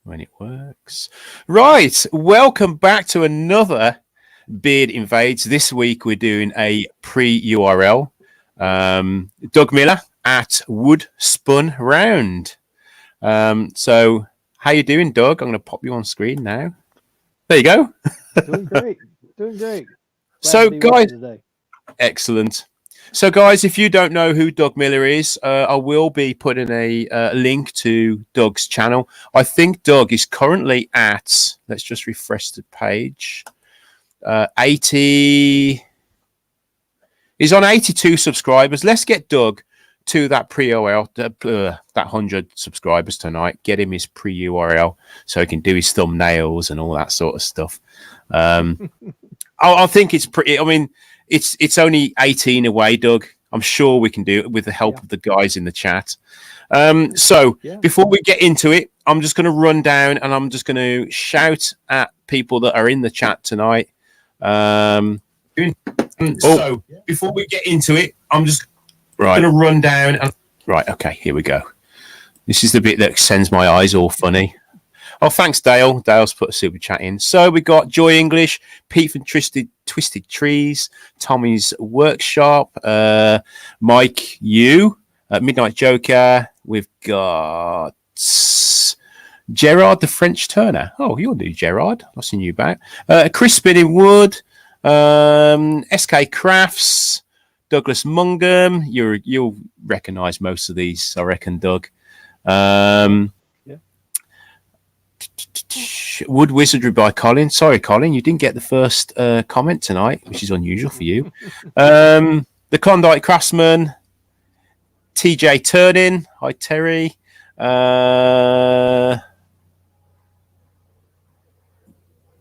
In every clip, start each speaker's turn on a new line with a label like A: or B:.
A: when it works. Right, welcome back to another Beard Invades. This week we're doing a pre-URL. Doug Miller at Wood Spun Round. So how you doing, Doug? I'm going to pop you on screen now. There you go.
B: Doing great. Doing great. Glad
A: So,
B: to be with
A: guys,
B: you today.
A: excellent. So, guys, if you don't know who Doug Miller is, I will be putting a link to Doug's channel. I think Doug is currently at, let's just refresh the page, 80. He's on 82 subscribers. Let's get Doug to that pre-URL, that 100 subscribers tonight. Get him his pre-URL so he can do his thumbnails and all that sort of stuff. I think it's pretty. I mean, it's only 18 away, Doug. I'm sure we can do it with the help of the guys in the chat. Before we get into it, I'm just going to run down and I'm just going to shout at people that are in the chat tonight. Before we get into it, I'm just going to run down. Right, okay, here we go. This is the bit that sends my eyes all funny. Oh, thanks, Dale. Dale's put a super chat in. So we got Joy English, Pete from Twisted Trees, Tommy's Workshop, Mike Yu, Midnight Joker. We've got Gerard the French Turner. Oh, you're new, Gerard. I've seen you back. Chris Spinning Wood, SK Crafts, Douglas Mungum. You'll recognise most of these, I reckon, Doug. Wood Wizardry by Colin. Sorry, Colin, you didn't get the first comment tonight, which is unusual for you. The Klondike Craftsman, TJ Turnin. Hi, Terry.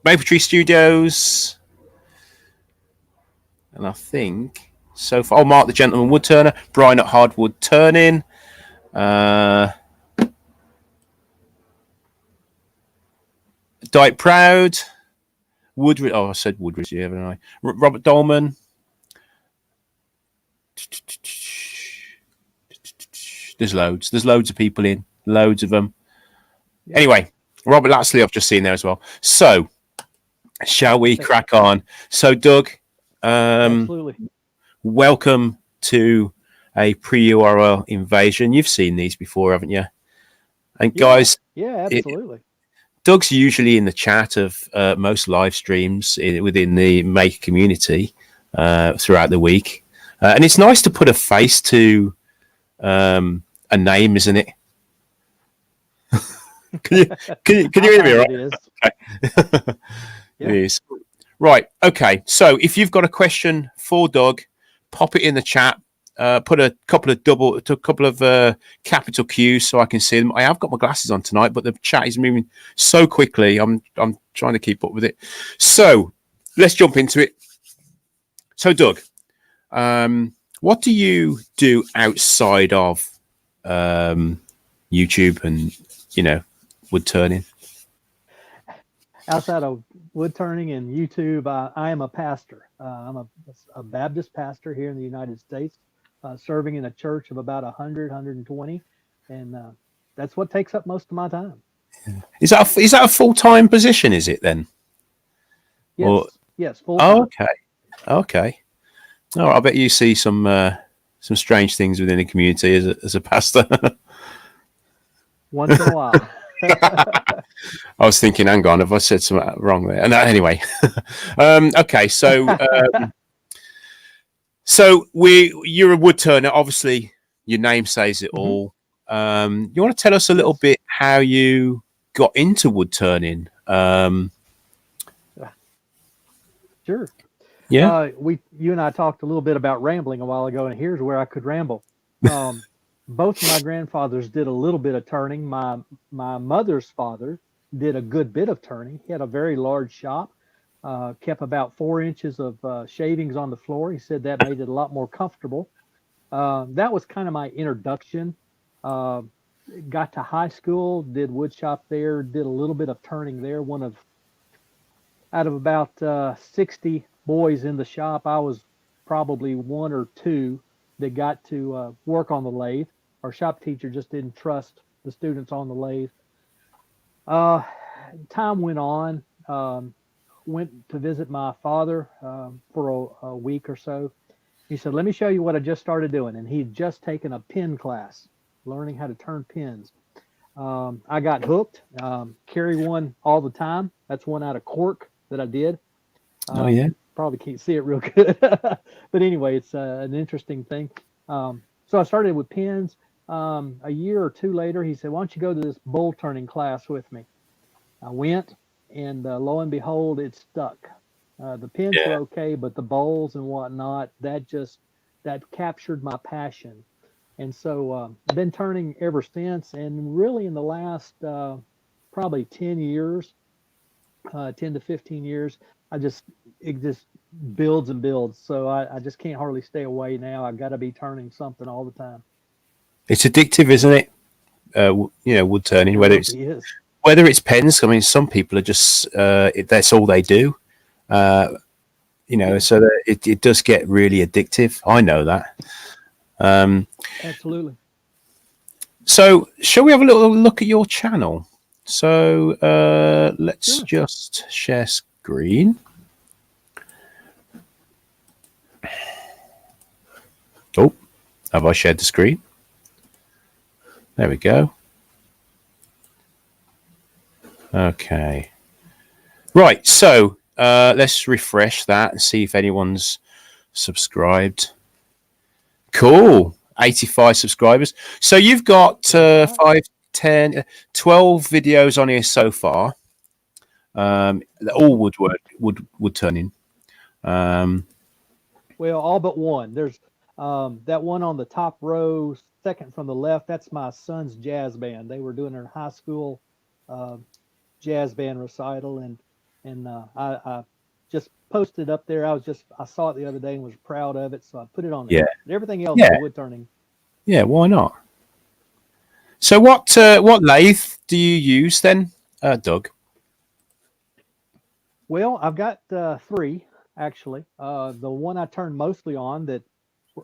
A: Maple Tree Studios. And I think so far, Mark the Gentleman Wood Turner, Brian at Hardwood Turning. Diet Proud, Woodridge. Oh, I said Woodridge, haven't I? Robert Dolman. There's loads. There's loads of people in. Loads of them. Yeah. Anyway, Robert Latsley, I've just seen there as well. So, shall we crack on? So, Doug,
B: Absolutely.
A: Welcome to a pre-URL invasion. You've seen these before, haven't you? And guys,
B: yeah, absolutely.
A: Doug's usually in the chat of most live streams within the Maker community throughout the week. And it's nice to put a face to a name, isn't it? Can you hear me right?
B: It is.
A: Okay.
B: Yeah.
A: It is. Right. Okay. So if you've got a question for Doug, pop it in the chat. Put a couple of capital Qs so I can see them. I have got my glasses on tonight, but the chat is moving so quickly. I'm trying to keep up with it. So let's jump into it. So Doug, what do you do outside of YouTube and wood turning?
B: Outside of wood turning and YouTube, I am a pastor. I'm a Baptist pastor here in the United States. Serving in a church of about 100, 120, and that's what takes up most of my time.
A: Is that a full-time position? Is it then?
B: Yes, yes, full-time.
A: Oh, okay. Oh, I bet you see some strange things within the community as a pastor.
B: Once in a while.
A: I was thinking, hang on, have I said something wrong there? No, anyway. Okay, so. So you're a wood turner. Obviously, your name says it all. You want to tell us a little bit how you got into wood turning?
B: Sure.
A: Yeah.
B: You and I talked a little bit about rambling a while ago, and here's where I could ramble. Both of my grandfathers did a little bit of turning. My mother's father did a good bit of turning. He had a very large shop. Kept about 4 inches of shavings on the floor. He said that made it a lot more comfortable. That was kind of my introduction. Got to high school, did wood shop there, did a little bit of turning there. Out of about 60 boys in the shop, I was probably one or two that got to work on the lathe. Our shop teacher just didn't trust the students on the lathe. Uh, Time went on. Went to visit my father for a week or so. He said, "Let me show you what I just started doing." And he'd just taken a pin class, learning how to turn pins. I got hooked. Carry one all the time. That's one out of cork that I did.
A: Oh yeah.
B: Probably can't see it real good, but anyway, it's an interesting thing. So I started with pins. A year or two later, he said, "Why don't you go to this bull turning class with me?" I went, and lo and behold, it stuck. The pins
A: Yeah.
B: were okay, but the bowls and whatnot, that captured my passion. And so I've been turning ever since. And really, in the last probably 10 years, 10 to 15 years, it just builds and builds. So I just can't hardly stay away now. I got to be turning something all the time.
A: It's addictive, isn't it? Wood turning.
B: Absolutely is.
A: Whether it's pens. I mean, some people are just that's all they do. Uh,
B: Yeah,
A: so that it does get really addictive. I know that. Um,
B: absolutely.
A: so, shall we have a little look at your channel? So, let's
B: Sure.
A: just share screen. Oh, have I shared the screen? There we go. Okay. Right. So, let's refresh that and see if anyone's subscribed. Cool. 85 subscribers. So you've got
B: 85.
A: 5, 10, 12 videos on here so far. All
B: Mhm.
A: would turn in. Um,
B: Well, all but one. There's that one on the top row, second from the left. That's my son's jazz band. They were doing their high school uh, jazz band recital, and I just posted up there. I saw it the other day and was proud of it, so I put it on
A: yeah.
B: there. But everything else
A: Yeah.
B: is wood turning.
A: Yeah. Why not? So what lathe do you use then, Doug?
B: Well, I've got three actually. The one I turn mostly on that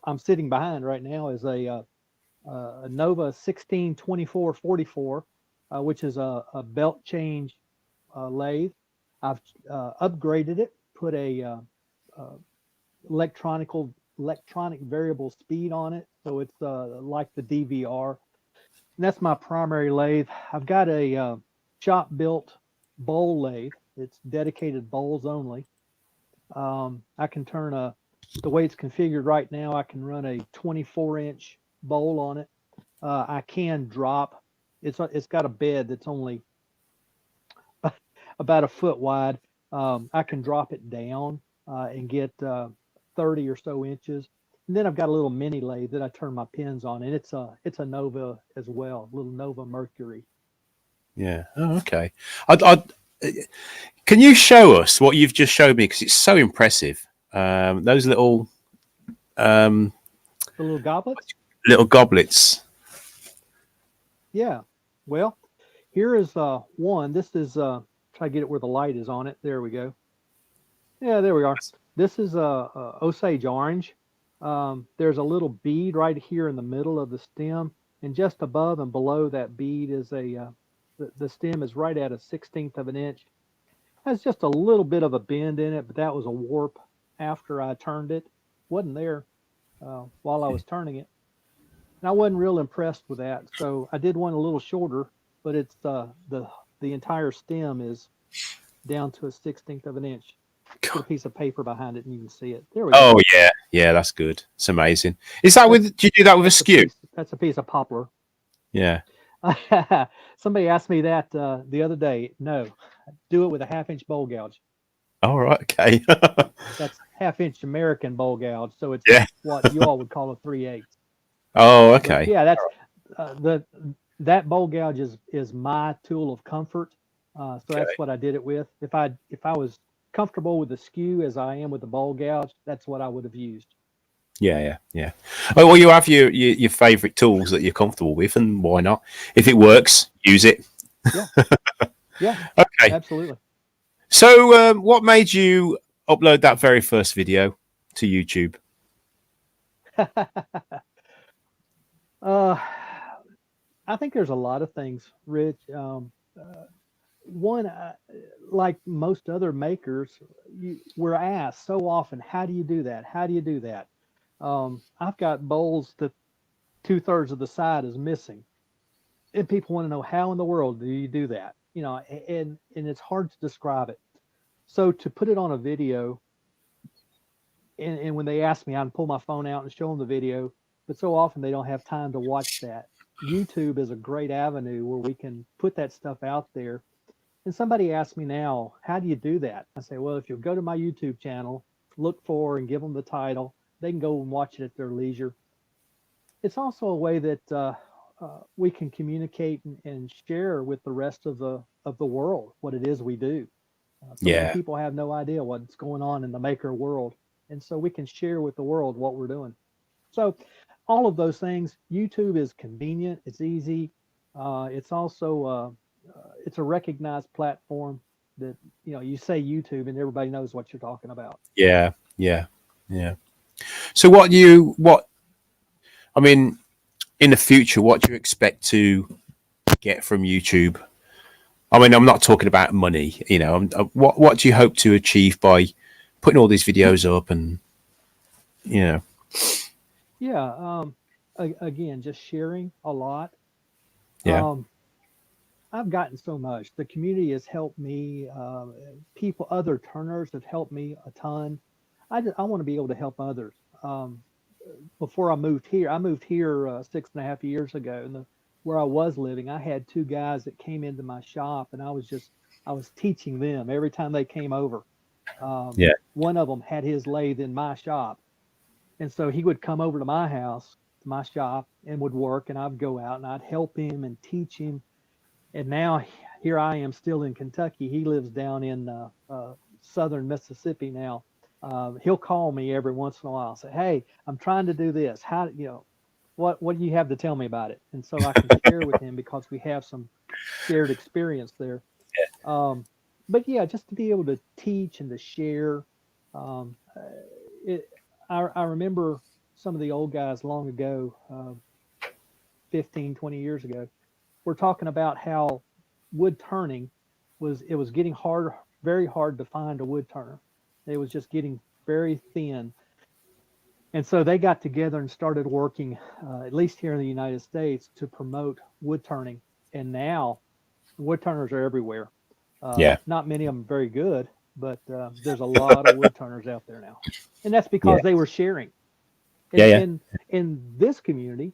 B: I'm sitting behind right now is a Nova 162444, which is a belt change lathe. I've upgraded it, put a uh, electronic variable speed on it, so it's like the DVR. And that's my primary lathe. I've got a shop built bowl lathe. It's dedicated bowls only. I can turn the way it's configured right now, I can run a 24-inch bowl on it. I can drop. It's got a bed that's only about a foot wide. I can drop it down and get 30 or so inches. And then I've got a little mini lathe that I turn my pins on, and it's a Nova as well, little Nova Mercury.
A: Yeah. Oh, okay. I can you show us what you've just showed me because it's so impressive. Those um,
B: The little goblets.
A: little goblets.
B: Yeah. Well, here is one. This is try to get it where the light is on it. There we go. Yeah, there we are. This is a Osage orange. There's a little bead right here in the middle of the stem, and just above and below that bead is the stem is right at a 16th of an inch. Has just a little bit of a bend in it, but that was a warp after I turned it. Wasn't there while I was turning it, and I wasn't real impressed with that. So I did one a little shorter, but it's the entire stem is down to a 16th of an inch. Put a piece of paper behind it and you can see it. There we go.
A: Oh yeah, yeah, that's good. It's amazing. Is that
B: That's
A: with? Do you do that with a
B: that's a
A: skew?
B: piece. That's a piece of poplar.
A: Yeah.
B: Somebody asked me that the other day. No, do it with a half-inch bowl gouge.
A: All right. Okay.
B: That's half-inch American bowl gouge, so it's
A: Yeah.
B: what you all would call a 3/8.
A: Oh,
B: But
A: okay.
B: yeah, that's the that bowl gouge is my tool of comfort. So
A: Okay.
B: that's what I did it with. If I was comfortable with the skew as I am with the bowl gouge, that's what I would have used.
A: Yeah, yeah, yeah. Oh, well, you have your favorite tools that you're comfortable with, and why not? If it works, use it.
B: Yeah, yeah,
A: Okay.
B: absolutely.
A: So, what made you upload that very first video to YouTube?
B: uh, I think there's a lot of things, Rich. one, like most other makers, we're asked so often, how do you do that? How do you do that? I've got bowls that 2/3 of the side is missing, and people want to know how in the world do you do that? You know, and it's hard to describe it. So to put it on a video, and when they ask me, I can pull my phone out and show them the video, but so often they don't have time to watch that. YouTube is a great avenue where we can put that stuff out there. And somebody asked me now, how do you do that? I say, well, if you'll go to my YouTube channel, look for and give them the title, they can go and watch it at their leisure. It's also a way that we can communicate and share with the rest of the world what it is we do. So many
A: Yeah.
B: people have no idea what's going on in the maker world, and so we can share with the world what we're doing. So all of those things. YouTube is convenient. It's easy. It's also it's a recognized platform that you say YouTube and everybody knows what you're talking about.
A: Yeah. Yeah. Yeah. So I mean, in the future, what do you expect to get from YouTube? I mean, I'm not talking about money. What do you hope to achieve by putting all these videos up and you know?
B: Yeah. Again, just sharing a lot.
A: Yeah.
B: Um, I've gotten so much. The community has helped me. People, other turners have helped me a ton. I want to be able to help others. Before I moved here 6.5 years ago, and where I was living, I had two guys that came into my shop, and I was teaching them every time they came over.
A: Yeah.
B: One of them had his lathe in my shop, and so he would come over to my house, to my shop, and would work, and I'd go out and I'd help him and teach him. And now here I am still in Kentucky. He lives down in southern Mississippi now. He'll call me every once in a while, say, "Hey, I'm trying to do this. How what do you have to tell me about it?" And so I can share with him because we have some shared experience there. Um, but yeah, just to be able to teach and to share. Um, it, I remember some of the old guys long ago, 15, 20 years ago, we're talking about how wood turning was getting hard, very hard to find a wood turner. It was just getting very thin. And so they got together and started working, at least here in the United States, to promote wood turning. And now wood turners are everywhere.
A: Yeah.
B: Not many of them very good, but there's a lot of wood turners out there now. And that's
A: Yeah.
B: because they were sharing.
A: Yeah.
B: And
A: Yeah.
B: in this community,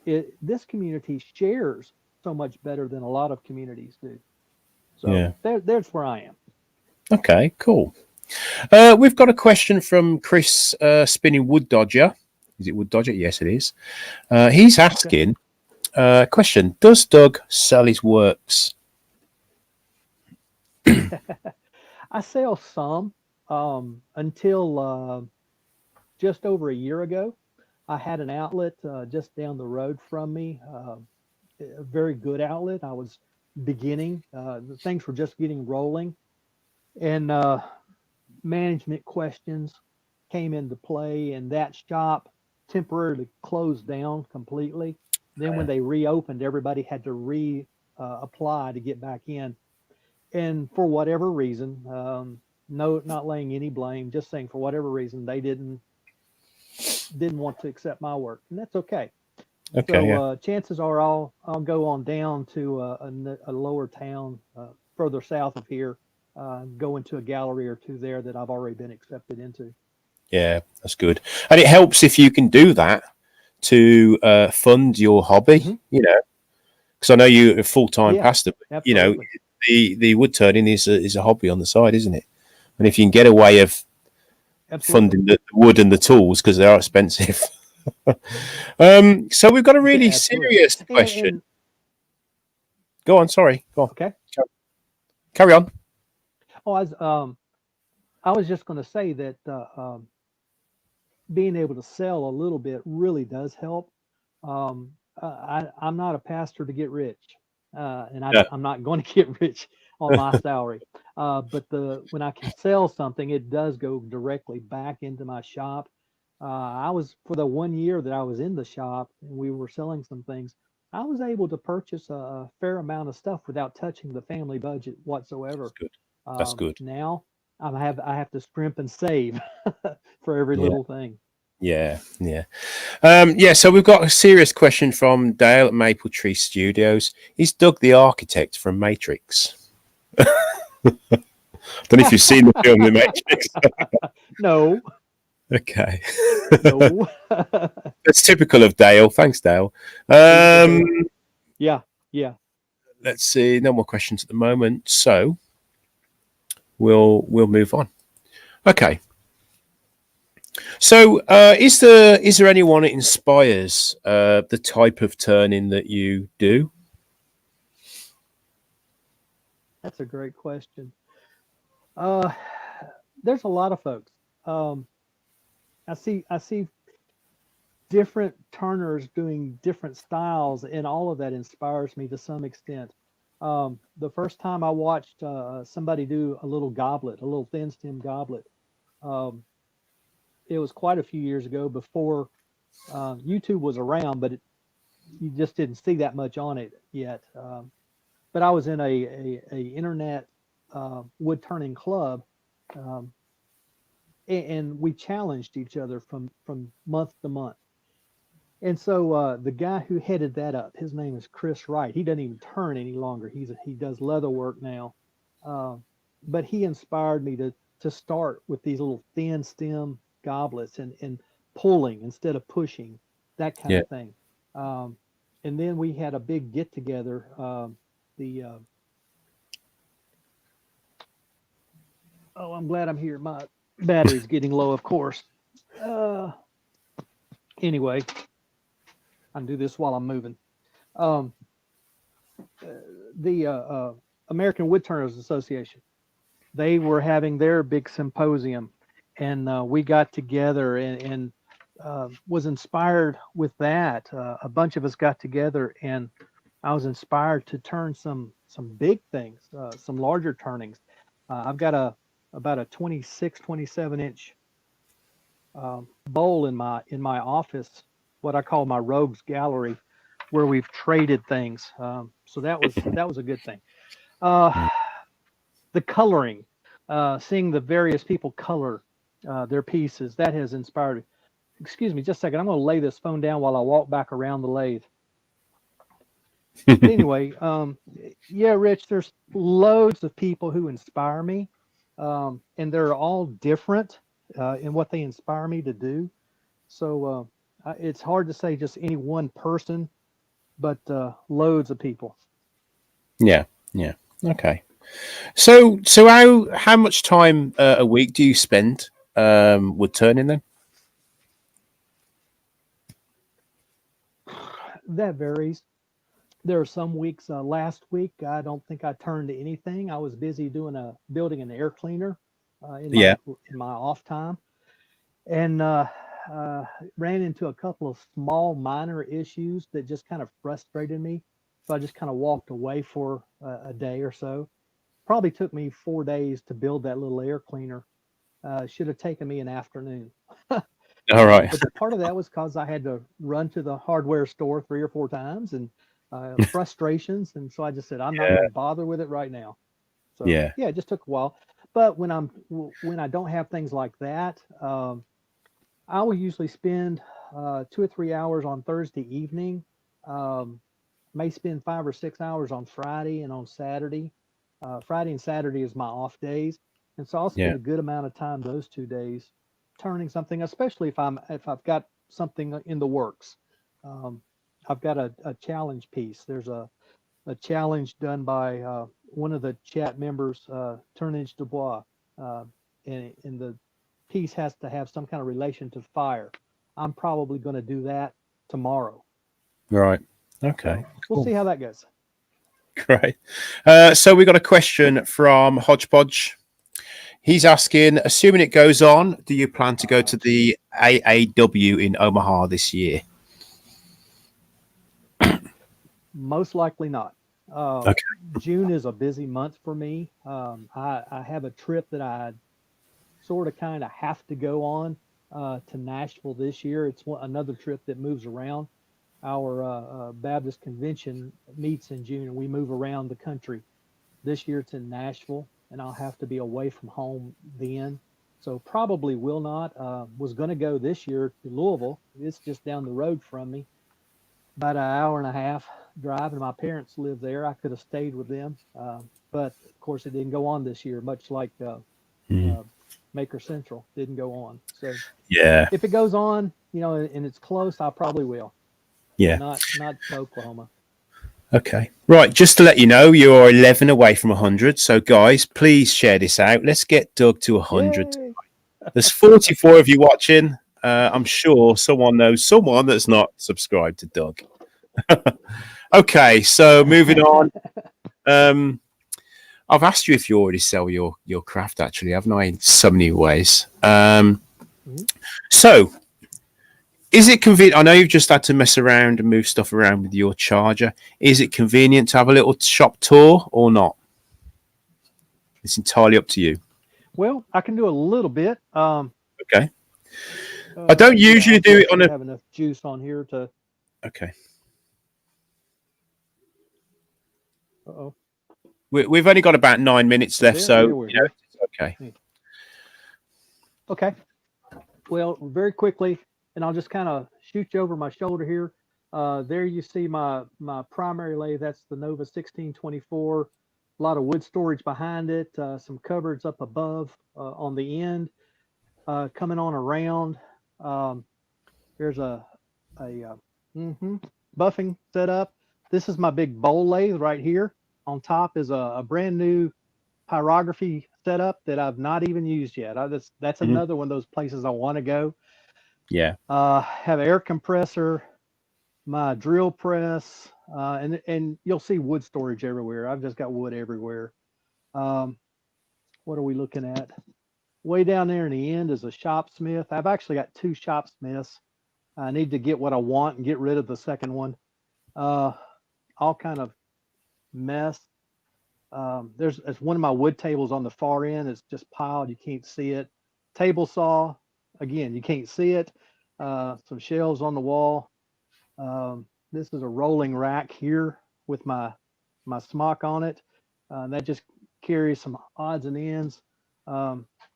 B: this community shares so much better than a lot of communities do. So
A: Yeah.
B: there's where I am.
A: Okay. Cool. We've got a question from Chris Spinning Wood Dodger. Is it Wood Dodger? Yes, it is. He's
B: Okay.
A: asking question: does Doug sell his works?
B: I sell some until just over a year ago. I had an outlet just down the road from me, a very good outlet. I was beginning, things were just getting rolling, and management questions came into play, and that shop temporarily closed down completely. Then when they reopened, everybody had to re apply to get back in. And for whatever reason, no, not laying any blame, just saying for whatever reason they didn't want to accept my work, and that's okay.
A: Okay.
B: So
A: Yeah.
B: chances are I'll go on down to a lower town further south of here, go into a gallery or two there that I've already been accepted into.
A: Yeah. That's good. And it helps if you can do that to fund your hobby.
B: Hmm.
A: Because I know you're a full time
B: Yeah,
A: pastor. But,
B: absolutely,
A: the wood turning is a hobby on the side, isn't it? And if you can get a way of
B: absolutely.
A: funding the wood and the tools because they are expensive. So we've got a
B: Yeah,
A: really
B: absolutely.
A: serious
B: And,
A: question.
B: and
A: Go on, sorry. Go on.
B: okay.
A: Carry on.
B: Oh, I was just going to say that being able to sell a little bit really does help. I'm not a pastor to get rich, and
A: Yeah.
B: I'm not going to get rich on my salary. But when I can sell something, it does go directly back into my shop. I was for the 1 year that I was in the shop and we were selling some things. I was able to purchase a fair amount of stuff without touching the family budget
A: That's
B: whatsoever.
A: good. That's good.
B: Now I have to scrimp and save for every
A: Yeah.
B: little thing.
A: Yeah. Yeah. Yeah. So we've got a serious question from Dale at Maple Tree Studios. Is Doug the architect from Matrix? Don't know if you've seen the film The Matrix.
B: No,
A: Okay.
B: no.
A: That's typical of Dale. Thanks, Dale.
B: Dale. Yeah, yeah.
A: Let's see. No more questions at the moment. So we'll move on. Okay. So is there anyone that inspires the type of turning that you do?
B: That's a great question. Uh, there's a lot of folks. Um, I see different turners doing different styles, and all of that inspires me to some extent. The first time I watched somebody do a little goblet, a little thin stem goblet, um, it was quite a few years ago before YouTube was around, but you just didn't see that much on it yet. But I was in a internet wood turning club, um, and we challenged each other from month to month. And so the guy who headed that up, his name is Chris Wright. He doesn't even turn any longer. He does leather work now. Uh, but he inspired me to start with these little thin stem goblets and pulling instead of pushing, that kind
A: Yeah.
B: of thing. Um, and then we had a big get together. The Oh, I'm glad I'm here. My battery's getting low, of course. Uh, anyway, I can do this while I'm moving. Um, the American Woodturners Association, they were having their big symposium, and we got together and was inspired with that. A bunch of us got together, and I was inspired to turn some big things, some larger turnings. I've got about a 26, 27 inch bowl in my office, what I call my rogues gallery, where we've traded things. So that was a good thing. Uh, the coloring, seeing the various people color their pieces, that has inspired me. Excuse me, just a second. I'm going to lay this phone down while I walk back around the lathe. But anyway, yeah, Rich, there's loads of people who inspire me, and they're all different in what they inspire me to do. So it's hard to say just any one person, but loads of people.
A: Yeah. Yeah. Okay. So how much time a week do you spend with turning then?
B: That varies. There are some weeks. Last week, I don't think I turned anything. I was busy building an air cleaner in my
A: Yeah.
B: off time, and uh, ran into a couple of small minor issues that just kind of frustrated me. So I just kind of walked away for a day or so. Probably took me 4 days to build that little air cleaner. Should have taken me an afternoon.
A: All right.
B: But part of that was because I had to run to the hardware store 3 or 4 times and frustrations. And so I just said, I'm not
A: Yeah.
B: going to bother with it right now. So
A: Yeah.
B: yeah, it just took a while. But when I don't have things like that, I will usually spend 2 or 3 hours on Thursday evening. Um, may spend 5 or 6 hours on Friday and on Saturday. Friday and Saturday is my off days, and so I'll
A: Yeah.
B: spend a good amount of time those 2 days turning something, especially if I've got something in the works. Um, I've got a challenge piece. There's a challenge done by one of the chat members, Turnage Dubois, uh, and the piece has to have some kind of relation to fire. I'm probably going to do that tomorrow.
A: Right. Okay.
B: So we'll
A: Cool.
B: see how that goes.
A: Great. So we got a question from Hodgepodge. He's asking, assuming it goes on, do you plan to go to the AAW in Omaha this year?
B: Most likely not. Uh,
A: Okay.
B: June is a busy month for me. I have a trip that I sort of kind of have to go on to Nashville this year. It's another trip that moves around. our Baptist convention meets in June, and we move around the country. This year it's in Nashville, and I'll have to be away from home then. So probably will not. Was going to go this year to Louisville. It's just down the road from me, about an hour and a half drive, and my parents live there. I could have stayed with them, but of course it didn't go on this year, much like uh, Maker Central didn't go on. So
A: Yeah.
B: if it goes on, and it's close, I probably will, but
A: Yeah.
B: not to Oklahoma.
A: Okay. Right. Just to let you know, you are 11 away from 100. So, guys, please share this out. Let's get Doug to 100.
B: Yay!
A: There's 44 of you watching. I'm sure someone knows someone that's not subscribed to Doug. Okay. So, moving on. I've asked you if you already sell your craft, actually, haven't I? In so many ways. So, is it convenient? I know you've just had to mess around and move stuff around with your charger. Is it convenient to have a little shop tour or not? It's entirely up to you.
B: Well, I can do a little bit.
A: Okay. I don't usually do it on a.
B: Have enough juice on here to.
A: Okay.
B: Uh-oh.
A: We've only got about 9 minutes left, so it's okay.
B: Okay. Well, very quickly, and I'll just kind of shoot you over my shoulder here. There you see my primary lathe. That's the Nova 1624. A lot of wood storage behind it. Some cupboards up above on the end. Coming on around. There's a buffing setup. This is my big bowl lathe right here. On top is a brand new pyrography setup that I've not even used yet. That's another one of those places I want to go.
A: Yeah.
B: Have an air compressor, my drill press, and you'll see wood storage everywhere. I've just got wood everywhere. What are we looking at? Way down there in the end is a shopsmith. I've actually got two shopsmiths. I need to get what I want and get rid of the second one. All kind of mess. There's one of my wood tables on the far end. It's just piled. You can't see it. Table saw. Again, you can't see it. Some shelves on the wall. This is a rolling rack here with my smock on it. That just carries some odds and ends.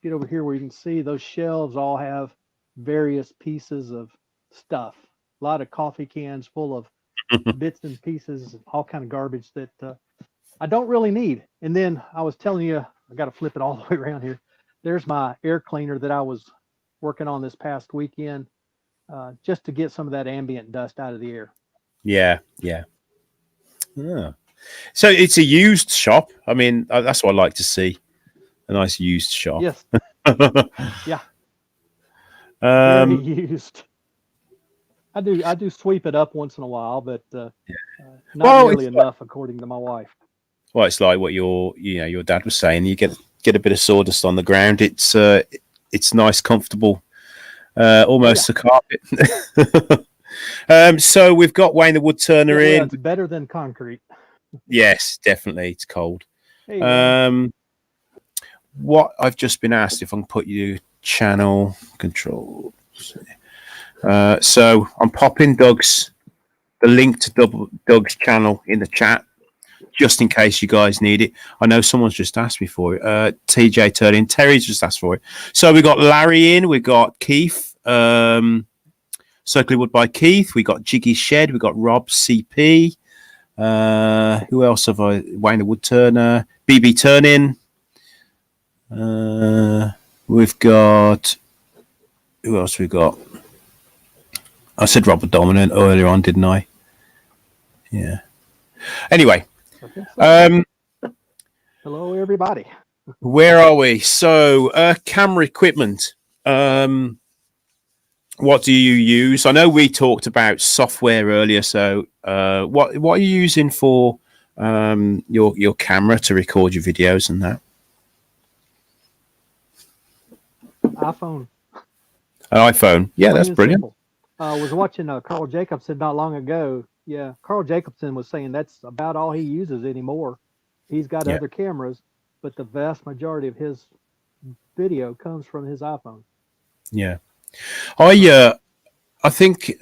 B: Get over here where you can see those shelves all have various pieces of stuff. A lot of coffee cans full of bits and pieces, all kind of garbage that I don't really need. And then I was telling you, I got to flip it all the way around here. There's my air cleaner that I was working on this past weekend, just to get some of that ambient dust out of the air.
A: Yeah. Yeah. So it's a used shop. I mean, that's what I like to see. A nice used shop.
B: Yes. Yeah. Very used. I do sweep it up once in a while, but not nearly enough, according to my wife.
A: Well, it's like what your dad was saying. You get a bit of sawdust on the ground. It's nice, comfortable, almost a carpet. So we've got Wayne the Wood Turner in.
B: It's better than concrete.
A: Yes, definitely. It's cold. What I've just been asked if I can put you channel control. So I'm popping the link to Doug's channel in the chat, just in case you guys need it. I know someone's just asked me for it. TJ Turning, Terry's just asked for it. So we got Larry in, we got Keith, Circling Wood by Keith, we got Jiggy Shed, we got Rob CP. Who else have I? Wayne the Wood Turner, BB Turning. We've got, who else we got? I said Robert Dominant earlier on, didn't I? Yeah. Anyway.
B: Hello, everybody.
A: Where are we? So, camera equipment. What do you use? I know we talked about software earlier. So, what are you using for your camera to record your videos and that?
B: iPhone.
A: An iPhone. Yeah, that's brilliant.
B: I was watching Carl Jacobson not long ago. Yeah, Carl Jacobson was saying that's about all he uses anymore. He's got other cameras, but the vast majority of his video comes from his iPhone.
A: Yeah. I I think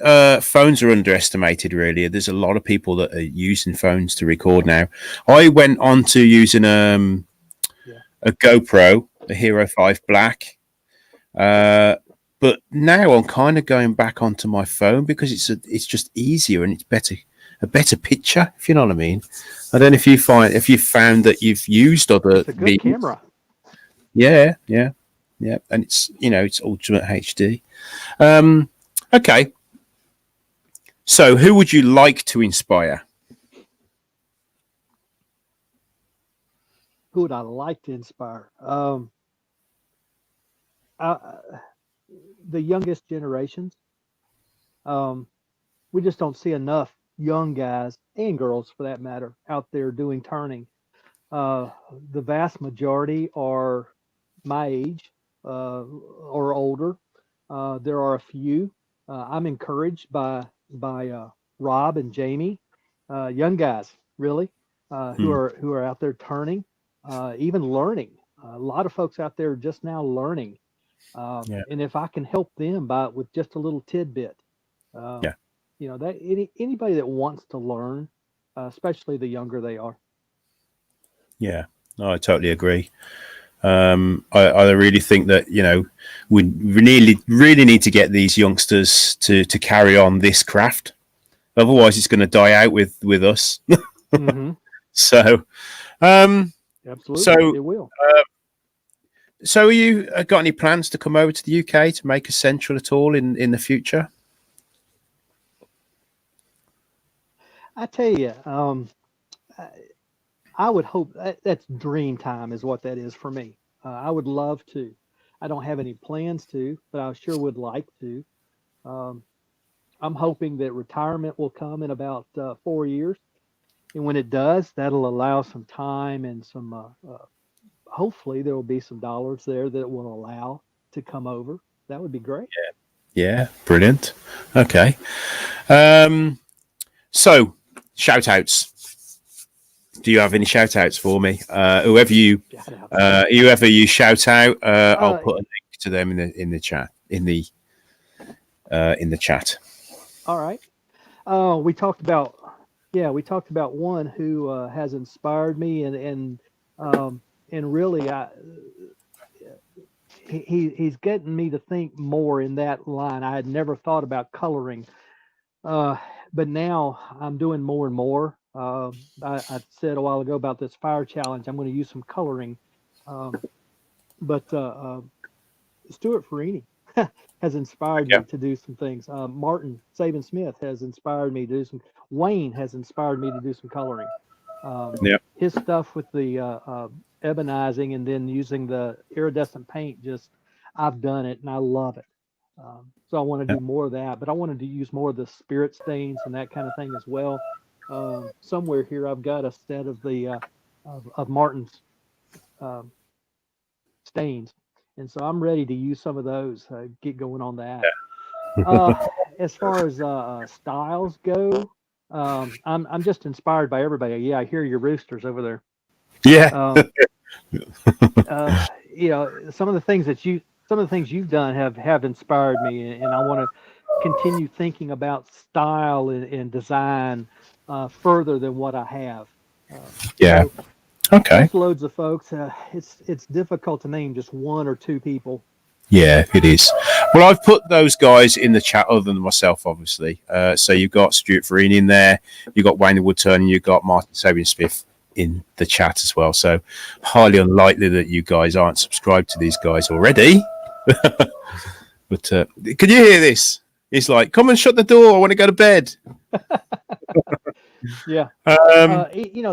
A: phones are underestimated. Really, there's a lot of people that are using phones to record now. I went on to using
B: Yeah.
A: a GoPro, a Hero 5 Black, but now I'm kind of going back onto my phone because it's just easier and it's a better picture. If you know what I mean. I don't know if you found that you've used other
B: It's a good
A: means.
B: camera.
A: Yeah, and it's ultimate HD. Okay. So, who would you like to inspire?
B: Who would I like to inspire? I, the youngest generations. Um, we just don't see enough young guys and girls, for that matter, out there doing turning. Uh, the vast majority are my age or older. There are a few. I'm encouraged by Rob and Jamie, young guys, really,
A: Hmm.
B: who are out there turning, even learning. A lot of folks out there just now learning,
A: Yeah,
B: and if I can help them by with just a little tidbit,
A: yeah,
B: um, that anybody that wants to learn, especially the younger they are.
A: yeah. No, I totally agree. I really think that we really need to get these youngsters to carry on this craft. Otherwise, it's going to die out with us.
B: Hmm.
A: So, um,
B: Absolutely,
A: so
B: it will.
A: so, are you got any plans to come over to the UK to make a central at all in the future?
B: I tell you, I, I would hope that's dream time is what that is for me. I would love to. I don't have any plans to, but I sure would like to. Um, I'm hoping that retirement will come in about 4 years, and when it does, that'll allow some time and some. Hopefully, there will be some dollars there that will allow to come over. That would be great.
A: Yeah, brilliant. Okay. Um, so, shout outs. Do you have any shout outs for me?
B: Shout out.
A: Whoever you shout out, I'll
B: Uh,
A: put a link to them in the chat in the chat.
B: all right. We talked about, yeah, we talked about one who has inspired me, and really, he's getting me to think more in that line. I had never thought about coloring, uh, but now I'm doing more and more. I said a while ago about this fire challenge. I'm going to use some coloring, um, but Stuart Farini has inspired
A: Yeah,
B: me to do some things. Martin Saban Smith has inspired me to do some. Wayne has inspired me to do some coloring.
A: yeah,
B: His stuff with the ebonizing and then using the iridescent paint, just I've done it and I love it. So I want to
A: yeah.
B: do more of that, but I wanted to use more of the spirit stains and that kind of thing as well. Somewhere here, I've got a set of the of Martin's um, stains, and so I'm ready to use some of those. Get going on that. Uh, as far as styles go, I'm just inspired by everybody. Yeah, I hear your roosters over there.
A: Yeah.
B: Um, some of the things some of the things you've done have inspired me, and I want to continue thinking about style and design further than what I have.
A: Yeah.
B: So
A: Okay.
B: there's loads of folks. It's difficult to name just one or two people.
A: Yeah, it is. Well, I've put those guys in the chat other than myself, obviously. So you've got Stuart Farini in there, you've got Wayne Woodturn, and you've got Martin Sabian Smith in the chat as well. So highly unlikely that you guys aren't subscribed to these guys already. But can you hear this? It's like, come and shut the door. I want to go to bed.
B: Yeah.
A: Um,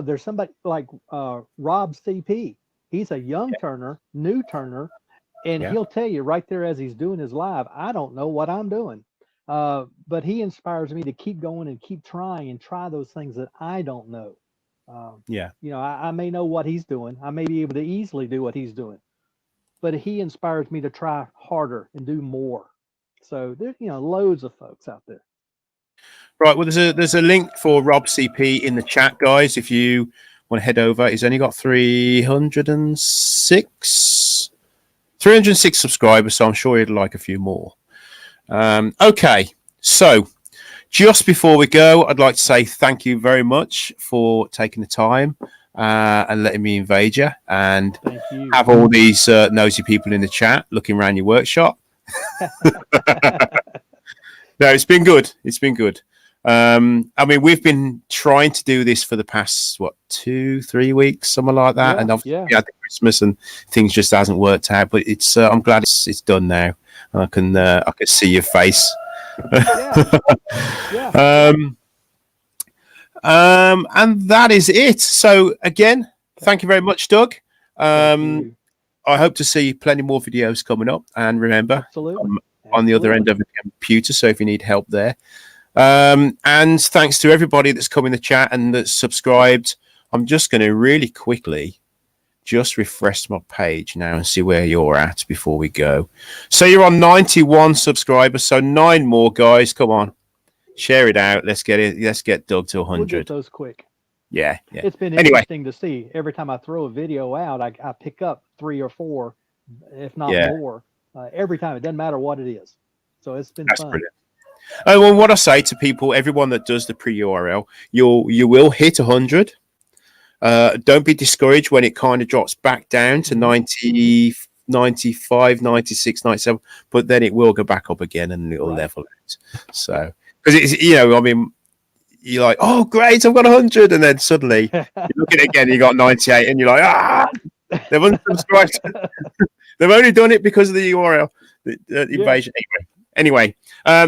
B: There's somebody like Rob CP. He's a young turner, new turner, and
A: yeah,
B: he'll tell you right there as he's doing his live, I don't know what I'm doing. But he inspires me to keep going and keep trying and try those things that I don't know. Um,
A: yeah.
B: I may know what he's doing. I may be able to easily do what he's doing, but he inspires me to try harder and do more. So there's, loads of folks out there.
A: Right. Well, there's a link for Rob CP in the chat, guys. If you want to head over, he's only got 306 subscribers, so I'm sure he'd like a few more. Okay. So just before we go, I'd like to say thank you very much for taking the time and letting me invade you and
B: Thank you.
A: have all these nosy people in the chat looking around your workshop. No, it's been good. It's been good. I mean, we've been trying to do this for the past 2-3 weeks, something like that, and obviously we had the Christmas and things just hasn't worked out. But it's I'm glad it's done now. I can see your face. And that is it. So again, thank you very much, Doug. I hope to see plenty more videos coming up. And remember, I'm on the other end of the computer, so if you need help there. And thanks to everybody that's come in the chat and that's subscribed. I'm just going to really quickly just refresh my page now and see where you're at before we go. So you're on 91 subscribers. So 9 more, guys. Come on, share it out. Let's get it. Let's get Doug to 100.
B: We'll get those quick.
A: Yeah.
B: It's been interesting to see. Every time I throw a video out, I pick up 3 or 4, if not more. Every time. It doesn't matter what it is. So it's been fun. Brilliant.
A: Oh, well, what I say to people, everyone that does the pre-URL, you will hit 100. Don't be discouraged when it kind of drops back down to 90, 95, 96, 97, but then it will go back up again and it'll level out. So, because it's, I mean, you're like, oh, great, I've got 100. And then suddenly you look at it again, you got 98 and you're like, they've unsubscribed. They've only done it because of the URL, the invasion. Anyway,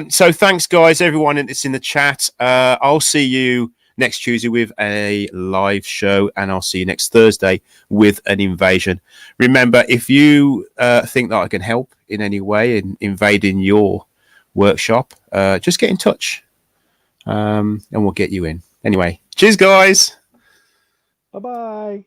A: so thanks, guys, everyone that's in the chat. I'll see you next Tuesday with a live show, and I'll see you next Thursday with an invasion. Remember, if you think that I can help in any way in invading your workshop, just get in touch, and we'll get you in. Anyway, cheers, guys.
B: Bye-bye.